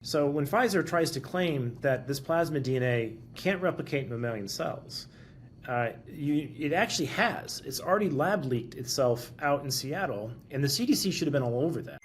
So when Pfizer tries to claim that this plasmid DNA can't replicate in mammalian cells, it actually has. It's already lab leaked itself out in Seattle, and the CDC should have been all over that.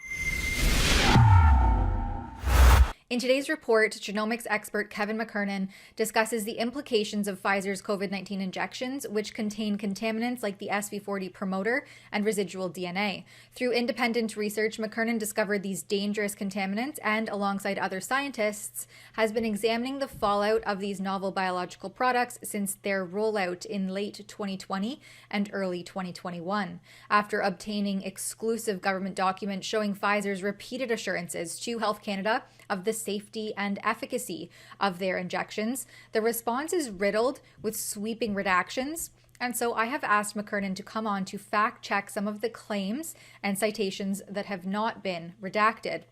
In today's report, genomics expert Kevin McKernan discusses the implications of Pfizer's COVID-19 injections, which contain contaminants like the SV40 promoter and residual DNA. Through independent research, McKernan discovered these dangerous contaminants and, alongside other scientists, has been examining the fallout of these novel biological products since their rollout in late 2020 and early 2021. After obtaining exclusive government documents showing Pfizer's repeated assurances to Health Canada of the safety and efficacy of their injections, the response is riddled with sweeping redactions. And so I have asked McKernan to come on to fact check some of the claims and citations that have not been redacted.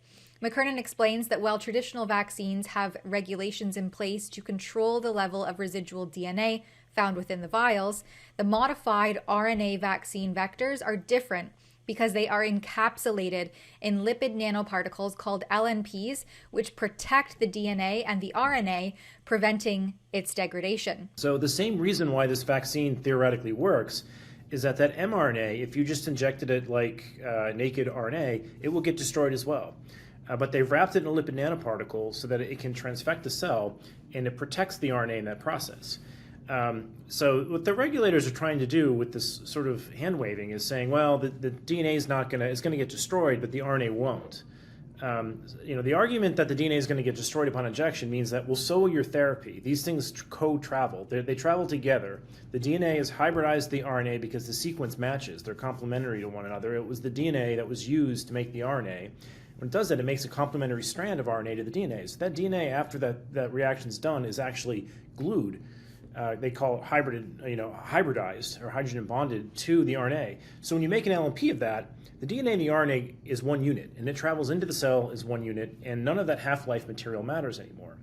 McKernan explains that while traditional vaccines have regulations in place to control the level of residual DNA found within the vials, the modified RNA vaccine vectors are different because they are encapsulated in lipid nanoparticles called LNPs, which protect the DNA and the RNA, preventing its degradation. So the same reason why this vaccine theoretically works is that mRNA, if you just injected it like naked RNA, it will get destroyed as well. But they've wrapped it in a lipid nanoparticle so that it can transfect the cell, and it protects the RNA in that process. So what the regulators are trying to do with this sort of hand waving is saying, well, the DNA is not it's going to get destroyed, but the RNA won't. The argument that the DNA is going to get destroyed upon injection means that, well, so will your therapy. These things co-travel. They travel together. The DNA has hybridized the RNA because the sequence matches. They're complementary to one another. It was the DNA that was used to make the RNA. When it does that, it makes a complementary strand of RNA to the DNA. So that DNA, after that reaction's done, is actually glued. They call it hybridized or hydrogen bonded to the RNA. So when you make an LNP of that, the DNA and the RNA is one unit, and it travels into the cell as one unit, and none of that half-life material matters anymore.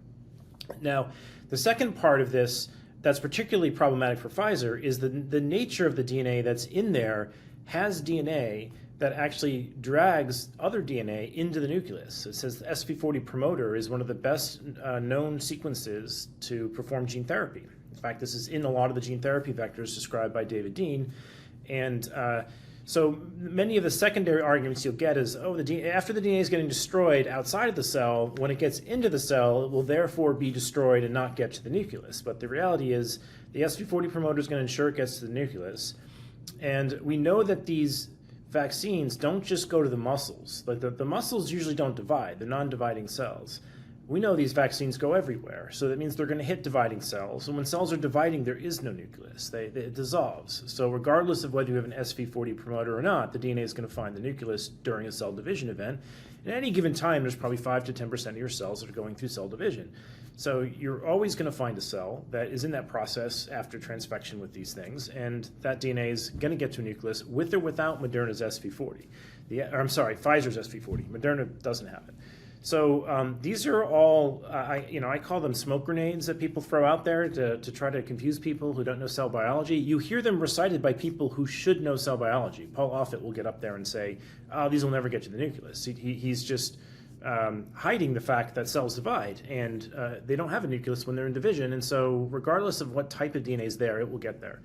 Now, the second part of this that's particularly problematic for Pfizer is the nature of the DNA that's in there has DNA that actually drags other DNA into the nucleus. It says the SV40 promoter is one of the best known sequences to perform gene therapy. In fact, this is in a lot of the gene therapy vectors described by David Dean. And so many of the secondary arguments you'll get is, after the DNA is getting destroyed outside of the cell, when it gets into the cell, it will therefore be destroyed and not get to the nucleus. But the reality is the SV40 promoter is going to ensure it gets to the nucleus. And we know that these vaccines don't just go to the muscles. Like the muscles usually don't divide, they're non-dividing cells. We know these vaccines go everywhere, so that means they're going to hit dividing cells. And when cells are dividing, there is no nucleus. It dissolves. So regardless of whether you have an SV40 promoter or not, the DNA is going to find the nucleus during a cell division event. And at any given time, there's probably 5 to 10% of your cells that are going through cell division. So you're always going to find a cell that is in that process after transfection with these things, and that DNA is going to get to a nucleus with or without Moderna's SV40. Pfizer's SV40. Moderna doesn't have it. So these are all, I call them smoke grenades that people throw out there to try to confuse people who don't know cell biology. You hear them recited by people who should know cell biology. Paul Offit will get up there and say, oh, these will never get to the nucleus. He's just hiding the fact that cells divide, and they don't have a nucleus when they're in division, and so regardless of what type of DNA is there, it will get there.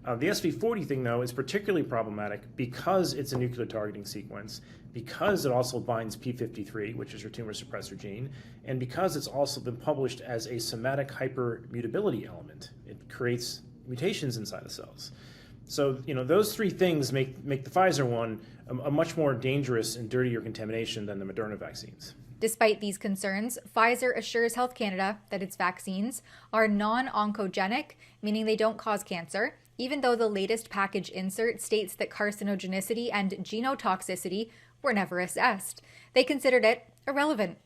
The SV40 thing, though, is particularly problematic because it's a nuclear targeting sequence, because it also binds P53, which is your tumor suppressor gene, and because it's also been published as a somatic hypermutability element. It creates mutations inside of cells. So, those three things make the Pfizer one a much more dangerous and dirtier contamination than the Moderna vaccines. Despite these concerns, Pfizer assures Health Canada that its vaccines are non-oncogenic, meaning they don't cause cancer, even though the latest package insert states that carcinogenicity and genotoxicity were never assessed. They considered it irrelevant.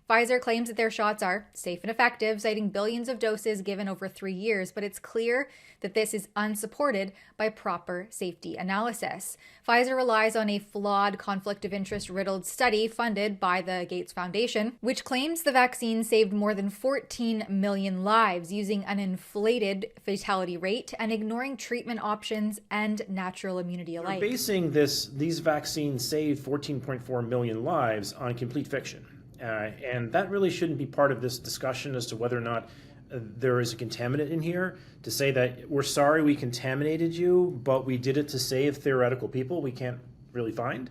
Pfizer claims that their shots are safe and effective, citing billions of doses given over 3 years, but it's clear that this is unsupported by proper safety analysis. Pfizer relies on a flawed conflict of interest riddled study funded by the Gates Foundation, which claims the vaccine saved more than 14 million lives using an inflated fatality rate and ignoring treatment options and natural immunity alike. They're basing these vaccines saved 14.4 million lives on complete fiction. And that really shouldn't be part of this discussion as to whether or not there is a contaminant in here. To say that we're sorry we contaminated you, but we did it to save theoretical people we can't really find.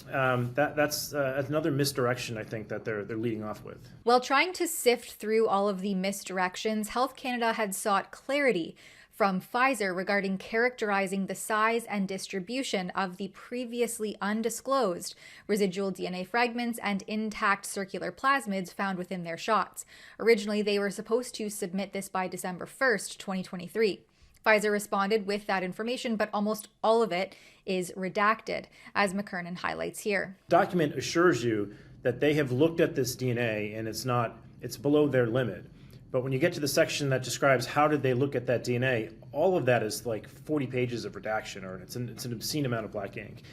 That's another misdirection, I think, that they're leading off with. While trying to sift through all of the misdirections, Health Canada had sought clarity from Pfizer regarding characterizing the size and distribution of the previously undisclosed residual DNA fragments and intact circular plasmids found within their shots. Originally, they were supposed to submit this by December 1st, 2023. Pfizer responded with that information, but almost all of it is redacted, as McKernan highlights here. The document assures you that they have looked at this DNA and it's below their limit. But when you get to the section that describes how did they look at that DNA, all of that is like 40 pages of redaction, or it's an obscene amount of black ink.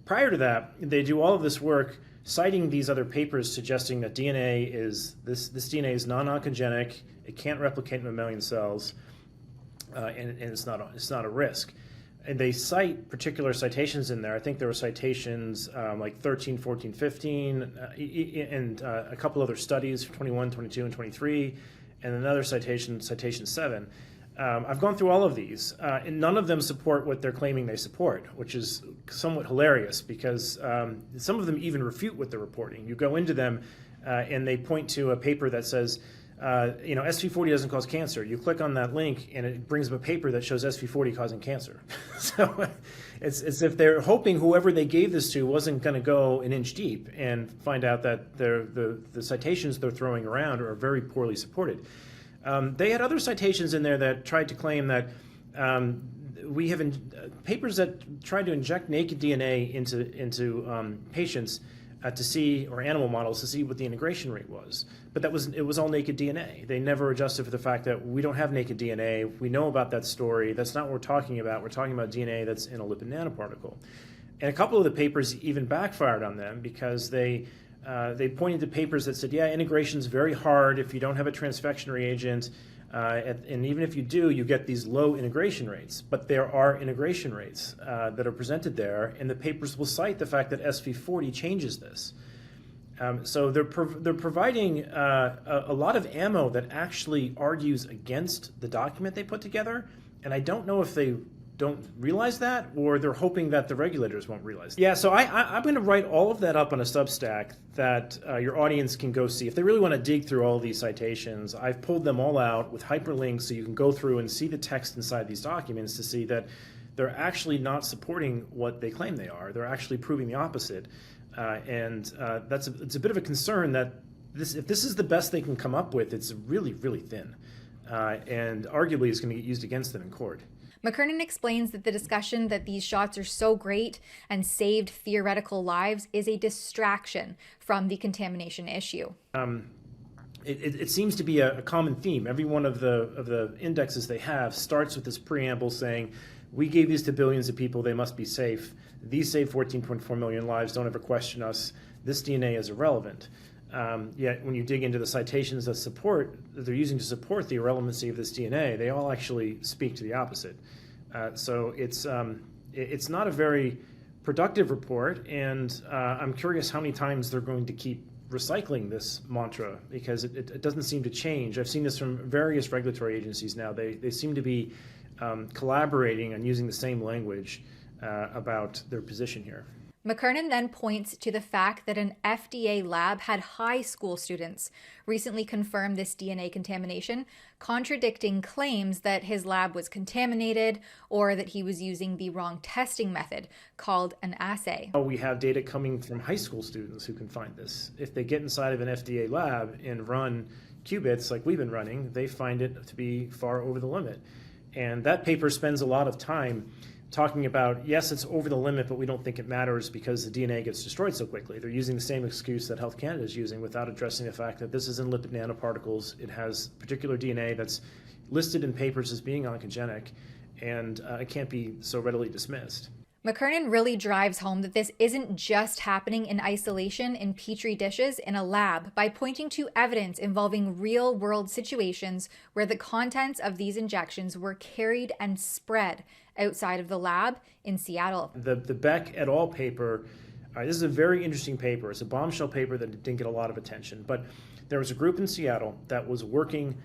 Prior to that, they do all of this work citing these other papers suggesting that this DNA is non-oncogenic, it can't replicate in mammalian cells, and it's not a risk. And they cite particular citations in there. I think there were citations like 13, 14, 15, and a couple other studies, 21, 22, and 23, and another citation 7. I've gone through all of these, and none of them support what they're claiming they support, which is somewhat hilarious because some of them even refute what they're reporting. You go into them, and they point to a paper that says, SV40 doesn't cause cancer. You click on that link, and it brings up a paper that shows SV40 causing cancer. So it's as if they're hoping whoever they gave this to wasn't going to go an inch deep and find out that the citations they're throwing around are very poorly supported. They had other citations in there that tried to claim that we have papers that tried to inject naked DNA into patients to see, or animal models to see what the integration rate was. But it was all naked DNA. They never adjusted for the fact that we don't have naked DNA. We know about that story. That's not what we're talking about. We're talking about DNA that's in a lipid nanoparticle. And a couple of the papers even backfired on them because they pointed to papers that said, yeah, integration's very hard if you don't have a transfection reagent. And even if you do, you get these low integration rates. But there are integration rates that are presented there, and the papers will cite the fact that SV40 changes this. So they're providing a lot of ammo that actually argues against the document they put together, and I don't know if they don't realize that, or they're hoping that the regulators won't realize that. Yeah, so I'm going to write all of that up on a Substack that your audience can go see. If they really want to dig through all these citations, I've pulled them all out with hyperlinks so you can go through and see the text inside these documents to see that they're actually not supporting what they claim they are. They're actually proving the opposite. It's a bit of a concern that if this is the best they can come up with, it's really, really thin, and arguably is going to get used against them in court. McKernan explains that the discussion that these shots are so great and saved theoretical lives is a distraction from the contamination issue. It seems to be a common theme. Every one of the indexes they have starts with this preamble saying, we gave these to billions of people, they must be safe. These saved 14.4 million lives, don't ever question us. This DNA is irrelevant. Yet when you dig into the citations that they're using to support the irrelevancy of this DNA, they all actually speak to the opposite. So it's not a very productive report, and I'm curious how many times they're going to keep recycling this mantra, because it doesn't seem to change. I've seen this from various regulatory agencies now. They seem to be collaborating on using the same language about their position here. McKernan then points to the fact that an FDA lab had high school students recently confirm this DNA contamination, contradicting claims that his lab was contaminated or that he was using the wrong testing method called an assay. We have data coming from high school students who can find this. If they get inside of an FDA lab and run qubits like we've been running, they find it to be far over the limit. And that paper spends a lot of time talking about, yes, it's over the limit, but we don't think it matters because the DNA gets destroyed so quickly. They're using the same excuse that Health Canada is using without addressing the fact that this is in lipid nanoparticles. It has particular DNA that's listed in papers as being oncogenic, and it can't be so readily dismissed. McKernan really drives home that this isn't just happening in isolation in petri dishes in a lab by pointing to evidence involving real-world situations where the contents of these injections were carried and spread outside of the lab in Seattle. The Beck et al. Paper This is a very interesting paper. It's a bombshell paper that didn't get a lot of attention, but there was a group in Seattle that was working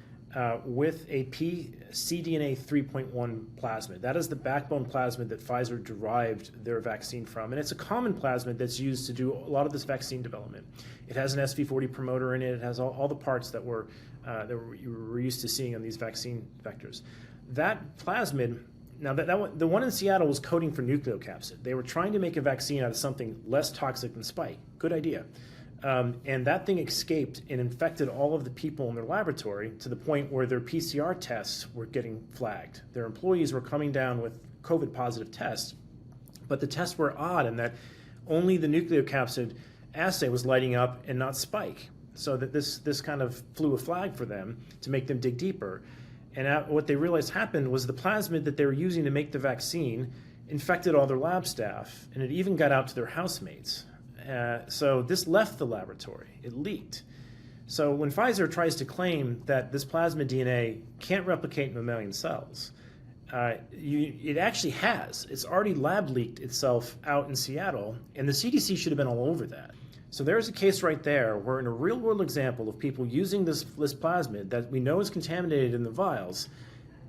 with a cDNA 3.1 plasmid. That is the backbone plasmid that Pfizer derived their vaccine from, and it's a common plasmid that's used to do a lot of this vaccine development. It has an SV40 promoter in it. It has all the parts that we're used to seeing on these vaccine vectors. That plasmid, now the one in Seattle was coding for nucleocapsid. They were trying to make a vaccine out of something less toxic than spike. Good idea. And that thing escaped and infected all of the people in their laboratory to the point where their PCR tests were getting flagged. Their employees were coming down with COVID positive tests, but the tests were odd in that only the nucleocapsid assay was lighting up and not spike. So that this kind of flew a flag for them to make them dig deeper. And what they realized happened was the plasmid that they were using to make the vaccine infected all their lab staff, and it even got out to their housemates. So this left the laboratory. It leaked. So when Pfizer tries to claim that this plasmid DNA can't replicate in mammalian cells, it actually has. It's already lab leaked itself out in Seattle, and the CDC should have been all over that. So there's a case right there where in a real-world example of people using this plasmid that we know is contaminated in the vials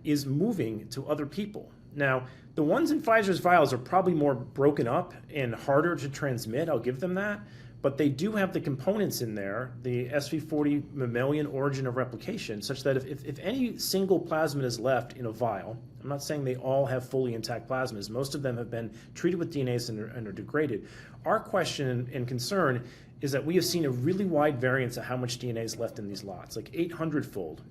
is moving to other people. Now, the ones in Pfizer's vials are probably more broken up and harder to transmit, I'll give them that, but they do have the components in there, the SV40 mammalian origin of replication, such that if any single plasmid is left in a vial, I'm not saying they all have fully intact plasmids, most of them have been treated with DNase and are degraded. Our question and concern is that we have seen a really wide variance of how much DNA is left in these lots, like 800-fold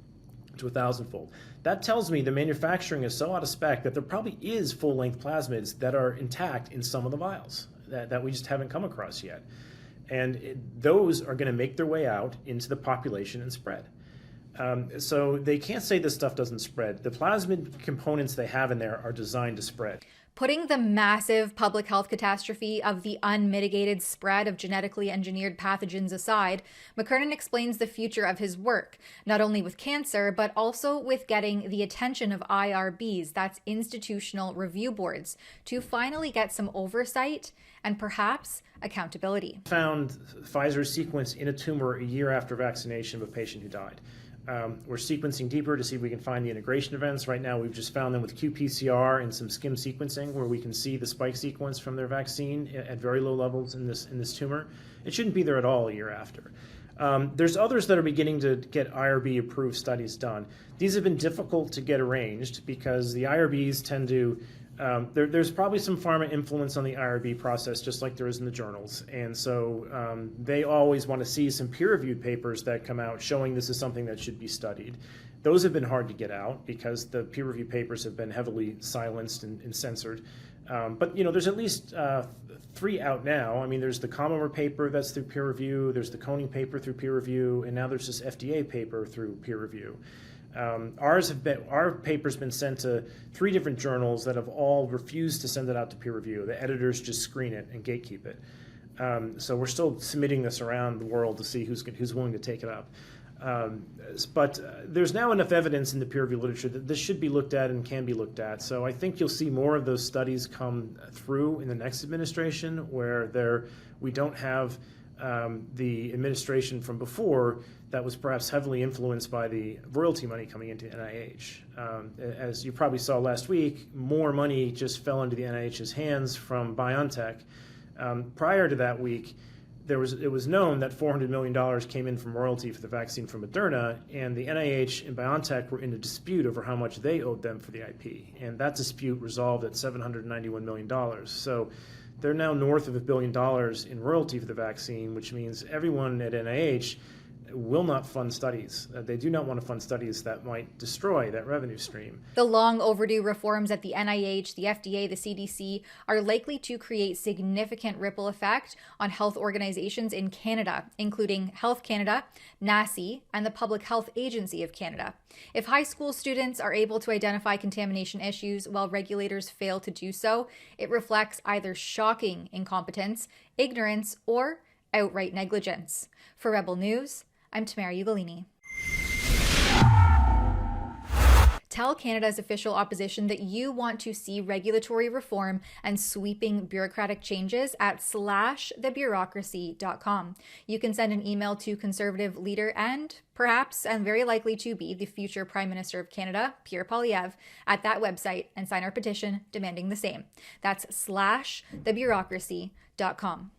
to 1,000-fold. That tells me the manufacturing is so out of spec that there probably is full-length plasmids that are intact in some of the vials that we just haven't come across yet. And those are going to make their way out into the population and spread. So they can't say this stuff doesn't spread. The plasmid components they have in there are designed to spread. Putting the massive public health catastrophe of the unmitigated spread of genetically engineered pathogens aside, McKernan explains the future of his work, not only with cancer, but also with getting the attention of IRBs, that's institutional review boards, to finally get some oversight and perhaps accountability. Found Pfizer's sequence in a tumor a year after vaccination of a patient who died. We're sequencing deeper to see if we can find the integration events. Right now, we've just found them with qPCR and some skim sequencing where we can see the spike sequence from their vaccine at very low levels in this tumor. It shouldn't be there at all a year after. There's others that are beginning to get IRB-approved studies done. These have been difficult to get arranged because the IRBs tend to there's probably some pharma influence on the IRB process, just like there is in the journals. And so they always want to see some peer-reviewed papers that come out showing this is something that should be studied. Those have been hard to get out because the peer-reviewed papers have been heavily silenced and censored. But there's at least 3 out now. I mean, there's the Comomer paper that's through peer review, there's the Koenig paper through peer review, and now there's this FDA paper through peer review. Our paper's been sent to 3 different journals that have all refused to send it out to peer review. The editors just screen it and gatekeep it. So we're still submitting this around the world to see who's willing to take it up. But there's now enough evidence in the peer review literature that this should be looked at and can be looked at. So I think you'll see more of those studies come through in the next administration where we don't have the administration from before that was perhaps heavily influenced by the royalty money coming into NIH. As you probably saw last week, more money just fell into the NIH's hands from BioNTech. Prior to that week, it was known that $400 million came in from royalty for the vaccine from Moderna, and the NIH and BioNTech were in a dispute over how much they owed them for the IP. And that dispute resolved at $791 million. So they're now north of $1 billion in royalty for the vaccine, which means everyone at NIH will not fund studies. They do not want to fund studies that might destroy that revenue stream. The long overdue reforms at the NIH, the FDA, the CDC are likely to create significant ripple effect on health organizations in Canada, including Health Canada, NACI, and the Public Health Agency of Canada. If high school students are able to identify contamination issues while regulators fail to do so, it reflects either shocking incompetence, ignorance, or outright negligence. For Rebel News, I'm Tamara Ugolini. tell Canada's official opposition that you want to see regulatory reform and sweeping bureaucratic changes at /thebureaucracy.com. You can send an email to Conservative leader and perhaps, and very likely to be, the future Prime Minister of Canada, Pierre Poilievre, at that website and sign our petition demanding the same. That's /thebureaucracy.com.